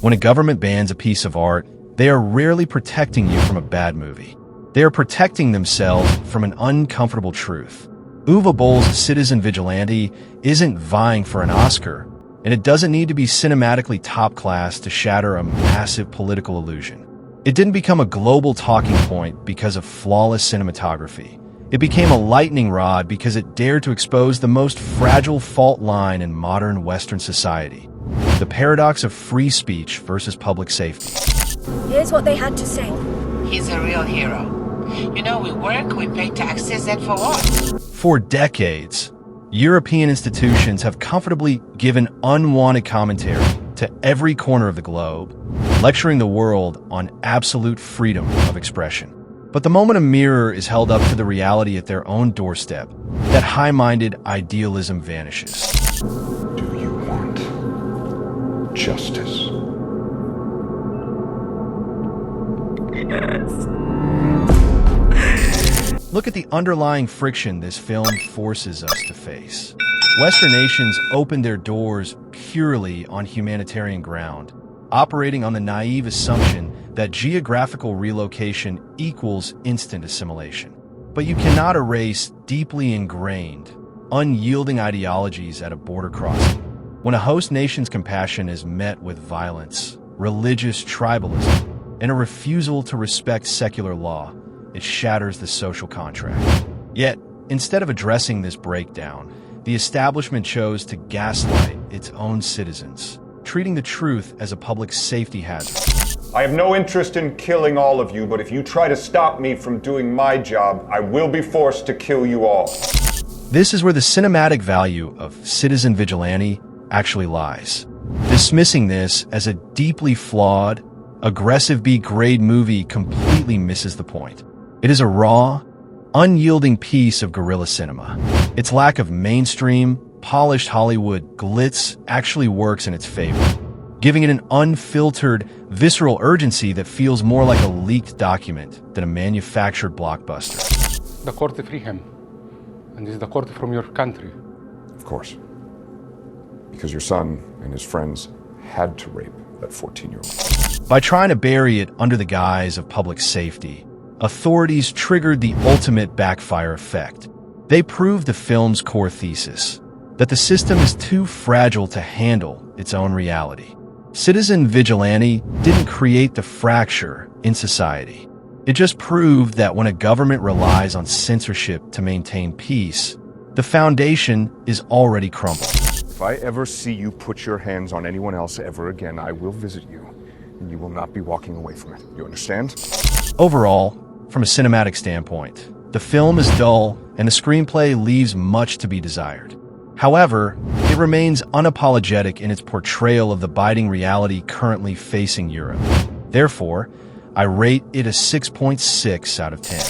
When a government bans a piece of art, they are rarely protecting you from a bad movie. They are protecting themselves from an uncomfortable truth. Uwe Boll's Citizen Vigilante isn't vying for an Oscar, and it doesn't need to be cinematically top class to shatter a massive political illusion. It didn't become a global talking point because of flawless cinematography. It became a lightning rod because it dared to expose the most fragile fault line in modern Western society: the paradox of free speech versus public safety. Here's what they had to say. He's a real hero. You know, we work, we pay taxes, and for what? For decades, European institutions have comfortably given unwanted commentary to every corner of the globe, lecturing the world on absolute freedom of expression. But the moment a mirror is held up to the reality at their own doorstep, that high-minded idealism vanishes. Do you want justice? Yes. Look at the underlying friction this film forces us to face. Western nations opened their doors purely on humanitarian ground, operating on the naive assumption that geographical relocation equals instant assimilation. But you cannot erase deeply ingrained, unyielding ideologies at a border crossing. When a host nation's compassion is met with violence, religious tribalism, and a refusal to respect secular law, it shatters the social contract. Yet, instead of addressing this breakdown, the establishment chose to gaslight its own citizens, treating the truth as a public safety hazard. I have no interest in killing all of you, but if you try to stop me from doing my job, I will be forced to kill you all. This is where the cinematic value of Citizen Vigilante actually lies. Dismissing this as a deeply flawed, aggressive B-grade movie completely misses the point. It is a raw, unyielding piece of guerrilla cinema. Its lack of mainstream, polished Hollywood glitz actually works in its favor, giving it an unfiltered, visceral urgency that feels more like a leaked document than a manufactured blockbuster. The court free him. And this is the court from your country. Of course. Because your son and his friends had to rape that 14-year-old. By trying to bury it under the guise of public safety, authorities triggered the ultimate backfire effect. They proved the film's core thesis, that the system is too fragile to handle its own reality. Citizen Vigilante didn't create the fracture in society. It just proved that when a government relies on censorship to maintain peace, the foundation is already crumbled. If I ever see you put your hands on anyone else ever again, I will visit you, and you will not be walking away from it. You understand? Overall, from a cinematic standpoint, the film is dull and the screenplay leaves much to be desired. However, it remains unapologetic in its portrayal of the biting reality currently facing Europe. Therefore, I rate it a 6.6 out of 10.